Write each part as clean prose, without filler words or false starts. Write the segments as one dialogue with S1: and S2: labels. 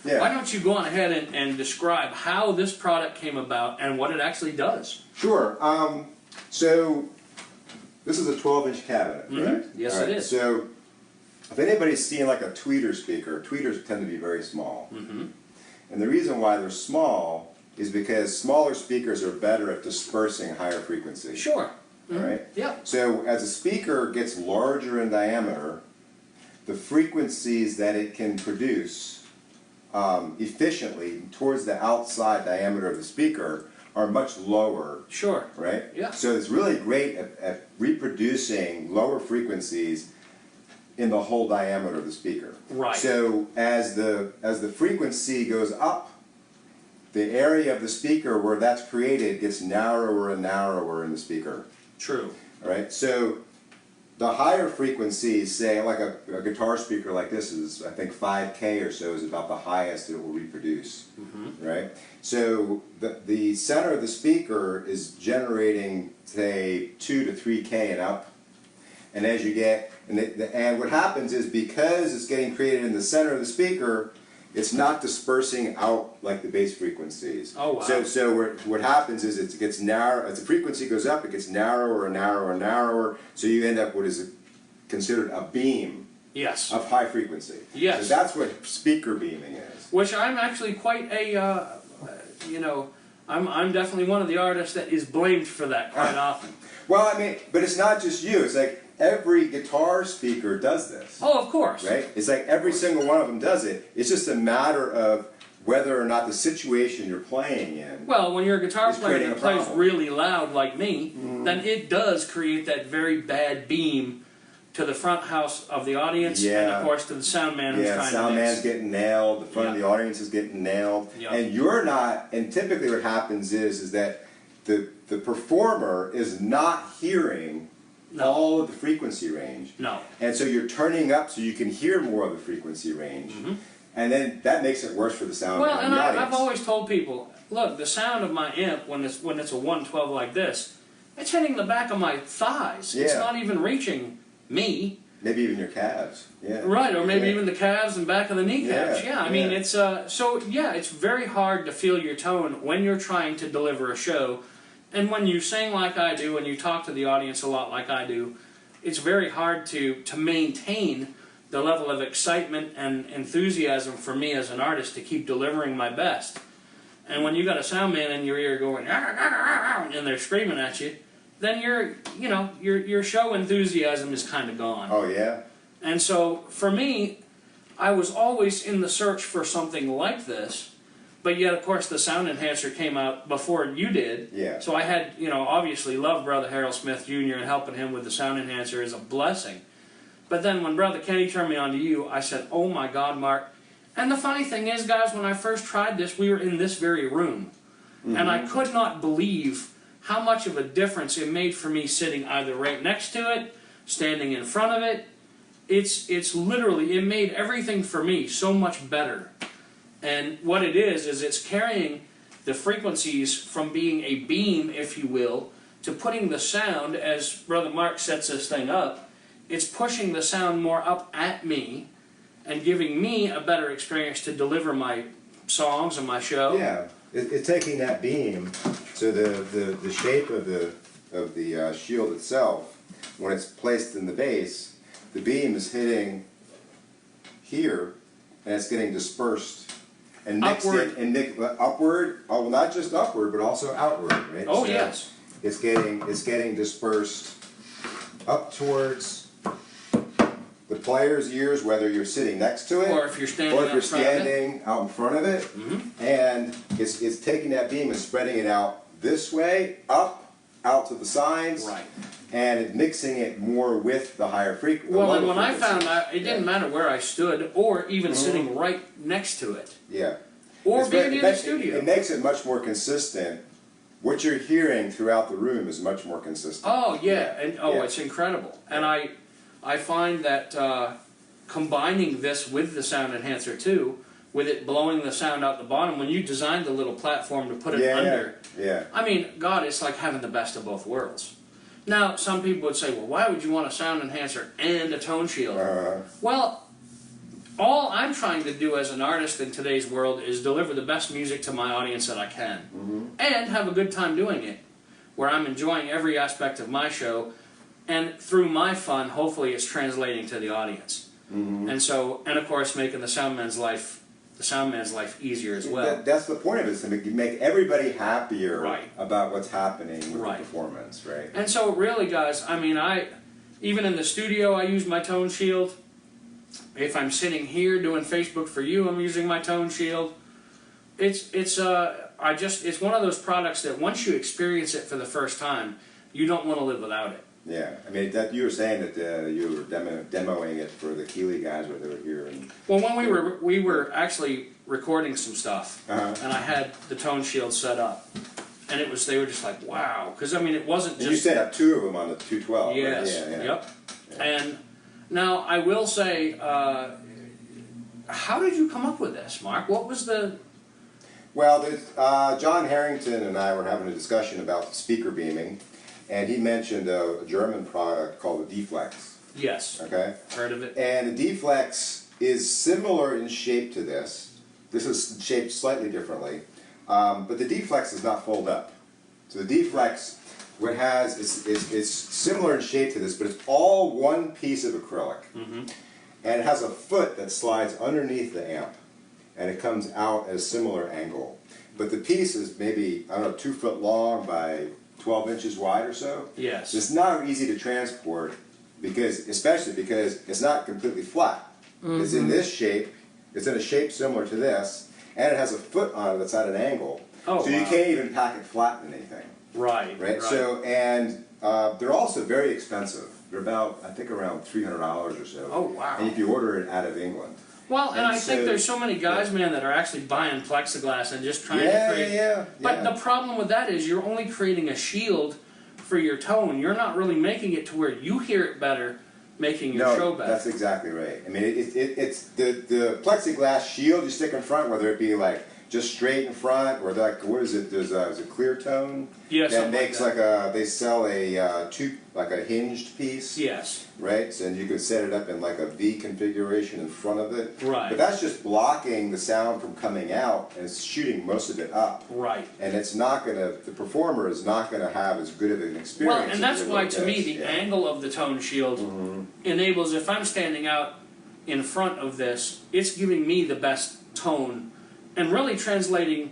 S1: Yeah.
S2: Why don't you go on ahead and describe how this product came about and what it actually does?
S1: Sure. So this is a 12-inch cabinet, right?
S2: Yes, it is.
S1: So if anybody's seen like a tweeter speaker, tweeters tend to be very small. And the reason why they're small is because smaller speakers are better at dispersing higher frequencies.
S2: Sure.
S1: All right?
S2: Yeah.
S1: So as a speaker gets larger in diameter, the frequencies that it can produce efficiently towards the outside diameter of the speaker are much lower.
S2: Sure.
S1: Right?
S2: Yeah.
S1: So it's really great at reproducing lower frequencies in the whole diameter of the speaker.
S2: Right.
S1: So as the frequency goes up, the area of the speaker where that's created gets narrower and narrower in the speaker.
S2: True.
S1: All right. So the higher frequencies, say like a guitar speaker like this is, I think 5K or so is about the highest it will reproduce. Right. So the center of the speaker is generating, say, 2 to 3K and up. And as you get, and what happens is because it's getting created in the center of the speaker, it's not dispersing out like the bass frequencies.
S2: Oh, wow.
S1: So what happens is it gets narrow, as the frequency goes up, it gets narrower and narrower and narrower, so you end up what is considered a beam
S2: Yes.
S1: of high frequency.
S2: Yes.
S1: So that's what speaker beaming is.
S2: Which I'm actually quite a, you know, I'm definitely one of the artists that is blamed for that quite often.
S1: Well, I mean, but it's not just you. It's like every guitar speaker does this.
S2: Oh, of course.
S1: Right? It's like every single one of them does it. It's just a matter of whether or not the situation you're playing in.
S2: Well, when you're a guitar player
S1: creating
S2: that
S1: a
S2: plays
S1: problem.
S2: really loud like me, then it does create that very bad beam to the front house of the audience, and of course to the sound man who's trying to
S1: sound
S2: mix.
S1: man's getting nailed, the front of the audience is getting nailed, and you're not, and typically what happens is that the performer is not hearing all of the frequency range.
S2: No.
S1: And so you're turning up so you can hear more of the frequency range. And then that makes it worse for the sound man.
S2: Well, and I've always told people, look, the sound of my amp when it's a 112 like this, it's hitting the back of my thighs. It's not even reaching me.
S1: Maybe even your calves. Yeah.
S2: Right, or maybe even the calves and back of the kneecaps.
S1: Yeah,
S2: I mean, it's so yeah, it's very hard to feel your tone when you're trying to deliver a show. And when you sing like I do, and you talk to the audience a lot like I do, it's very hard to maintain the level of excitement and enthusiasm for me as an artist to keep delivering my best. And when you got a sound man in your ear going, and they're screaming at you, then your show enthusiasm is kind of gone.
S1: Oh, yeah?
S2: And so, for me, I was always in the search for something like this. But yet, of course, the sound enhancer came out before you did.
S1: Yeah.
S2: So I had, obviously loved Brother Harold Smith Jr. and helping him with the sound enhancer is a blessing. But then when Brother Kenny turned me on to you, I said, oh my God, Mark. And the funny thing is, guys, when I first tried this, we were in this very room. And I could not believe how much of a difference it made for me sitting either right next to it, standing in front of it. It's literally, it made everything for me so much better. And what it is it's carrying the frequencies from being a beam, if you will, to putting the sound, as Brother Mark sets this thing up, it's pushing the sound more up at me and giving me a better experience to deliver my songs and my show.
S1: Yeah, it's taking that beam, so the shape of the shield itself, when it's placed in the bass, the beam is hitting here, and it's getting dispersed. And mixed
S2: upward.
S1: Upward, well, not just upward, but also outward, right?
S2: Oh,
S1: so
S2: yes.
S1: It's getting dispersed up towards the player's ears, whether you're sitting next to it,
S2: or if you're standing,
S1: out in front of it, and it's taking that beam and spreading it out this way, out to the sides,
S2: right,
S1: and mixing it more with the higher frequency.
S2: Well, and when I found out, it didn't matter where I stood, or even sitting right next to it.
S1: Yeah.
S2: Or being in the studio.
S1: It makes it much more consistent. What you're hearing throughout the room is much more consistent.
S2: Oh, yeah. And it's incredible. And I find that combining this with the sound enhancer, too, with it blowing the sound out the bottom, when you designed the little platform to put it under, I mean, God, it's like having the best of both worlds. Now, some people would say, well, why would you want a sound enhancer and a tone shield? Well, all I'm trying to do as an artist in today's world is deliver the best music to my audience that I can. And have a good time doing it, where I'm enjoying every aspect of my show, and through my fun, hopefully it's translating to the audience. And so, and of course, making the sound man's life easier as well.
S1: That's the point of it, is to make everybody happier
S2: Right.
S1: about what's happening with
S2: Right.
S1: the performance, right?
S2: And so really, guys, I mean, even in the studio, I use my ToneShield. If I'm sitting here doing Facebook for you, I'm using my ToneShield. It's one of those products that once you experience it for the first time, you don't want to live without it.
S1: Yeah, I mean, that you were saying that you were demoing it for the Keeley guys when they were here.
S2: Well, when we were actually recording some stuff, and I had the ToneShield set up, and they were just like, wow, because I mean, it wasn't just.
S1: And you set up 2 of them on the 212.
S2: Yes.
S1: Right? Yeah.
S2: Yep. Yeah. And now I will say, how did you come up with this, Mark? What was the?
S1: Well, John Harrington and I were having a discussion about speaker beaming, and he mentioned a German product called the D-Flex.
S2: Yes.
S1: Okay.
S2: Heard of it.
S1: And the D-Flex is similar in shape to this. This is shaped slightly differently, but the D-Flex does not fold up. So the D-Flex, what it has is similar in shape to this, but it's all one piece of acrylic, and it has a foot that slides underneath the amp, and it comes out at a similar angle. But the piece is maybe, I don't know, 2 foot long by 12 inches wide or so.
S2: Yes.
S1: So it's not easy to transport, especially because it's not completely flat. It's in this shape, it's in a shape similar to this, and it has a foot on it that's at an angle.
S2: Oh,
S1: so you can't even pack it flat in anything.
S2: Right.
S1: So, and they're also very expensive. They're about, I think, around $300 or so.
S2: Oh, wow.
S1: And if you order it out of England.
S2: Well, and I think there's so many guys, man, that are actually buying plexiglass and just trying to create. But the problem with that is you're only creating a shield for your tone. You're not really making it to where you hear it better, making your show better.
S1: That's exactly right. I mean, it's the plexiglass shield you stick in front, whether it be like just straight in front, or like, what is it? There's a clear tone.
S2: Yes.
S1: That makes like a. They sell a like a hinged piece.
S2: Yes.
S1: Right. So you could set it up in like a V configuration in front of it.
S2: Right.
S1: But that's just blocking the sound from coming out, and it's shooting most of it up.
S2: Right.
S1: And it's not gonna. The performer is not gonna have as good of an experience.
S2: Well, and that's why, to me, the angle of the ToneShield enables. If I'm standing out in front of this, it's giving me the best tone. And really translating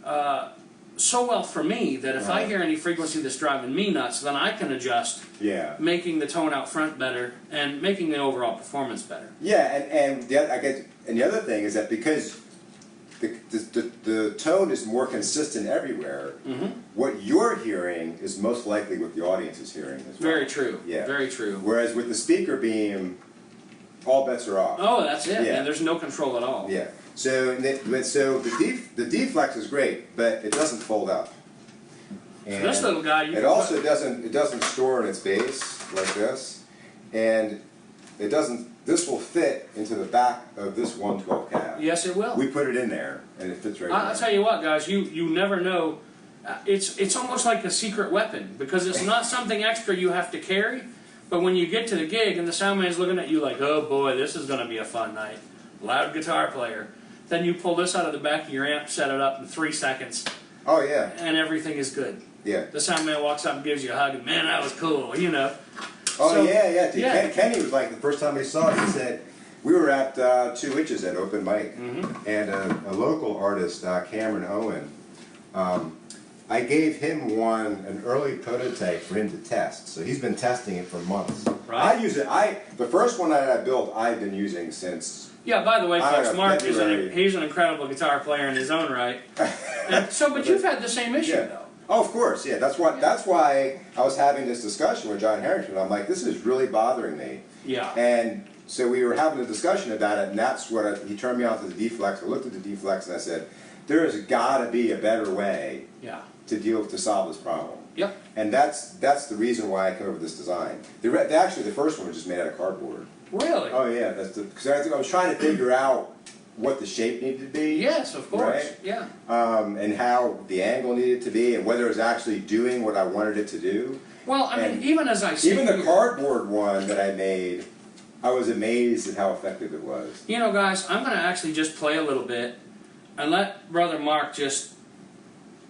S2: so well for me that if I hear any frequency that's driving me nuts, then I can adjust, making the tone out front better and making the overall performance better.
S1: Yeah, and the other thing is that because the tone is more consistent everywhere, what you're hearing is most likely what the audience is hearing as well.
S2: Very true. Yeah. Very true.
S1: Whereas with the speaker beam, all bets are off.
S2: Oh, that's it. Yeah. And there's no control at all.
S1: Yeah. So the D-Flex is great, but it doesn't fold up. And
S2: this little guy,
S1: it also doesn't store in its base like this, and it doesn't. This will fit into the back of this 112 cab.
S2: Yes, it will.
S1: We put it in there, and it fits right.
S2: I'll tell you what, guys. You never know. It's almost like a secret weapon because it's not something extra you have to carry. But when you get to the gig and the sound man's looking at you like, oh boy, this is going to be a fun night. Loud guitar player. Then you pull this out of the back of your amp, set it up in 3 seconds.
S1: Oh, yeah.
S2: And everything is good.
S1: Yeah.
S2: The sound man walks up and gives you a hug, and man, that was cool, you know.
S1: Oh, so, yeah. Kenny was like, the first time we saw it, he said, we were at 2 Inches at open mic, and a local artist, Cameron Owen, I gave him an early prototype for him to test. So he's been testing it for months.
S2: Right.
S1: I use it. The first one that I built, I've been using since.
S2: Yeah. By the way, folks, Mark is he's an incredible guitar player in his own right. But you've had the same issue though.
S1: Oh, of course. Yeah. That's why I was having this discussion with John Harrington. I'm like, this is really bothering me.
S2: Yeah.
S1: And so we were having a discussion about it, and that's what he turned me on to the D-Flex. I looked at the D-Flex and I said, there has got to be a better way. Yeah. To solve this problem.
S2: Yep.
S1: And that's the reason why I came up with this design. Actually, the first one was just made out of cardboard.
S2: Really?
S1: Oh yeah, because I was trying to figure out what the shape needed to be.
S2: Yes, of course.
S1: Right?
S2: Yeah.
S1: And how the angle needed to be, and whether it was actually doing what I wanted it to do.
S2: Well, I mean, even as I see
S1: the cardboard one that I made, I was amazed at how effective it was.
S2: You know, guys, I'm going to actually just play a little bit and let Brother Mark just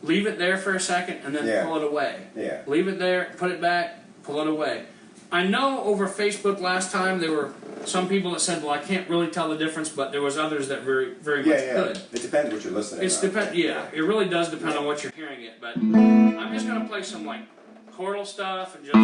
S2: leave it there for a second and then pull it away.
S1: Yeah.
S2: Leave it there, put it back, pull it away. I know over Facebook last time there were some people that said, well, I can't really tell the difference, but there was others that very much could.
S1: It depends what you're listening to.
S2: It really does depend on what you're hearing it. But I'm just going to play some like chordal stuff and just...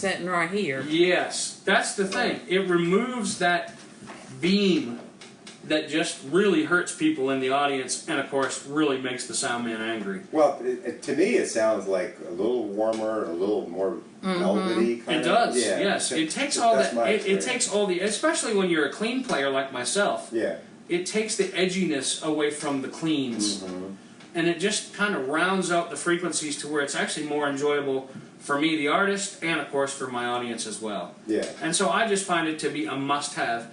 S3: Sitting right here.
S2: Yes, that's the thing. It removes that beam that just really hurts people in the audience and, of course, really makes the sound man angry.
S1: Well, to me it sounds like a little warmer, a little more velvety kind
S2: of. It does, yes. It takes all that, it takes all the, especially when you're a clean player like myself, it takes the edginess away from the cleans. And it just kind of rounds out the frequencies to where it's actually more enjoyable for me, the artist, and of course for my audience as well. And so I just find it to be a must-have.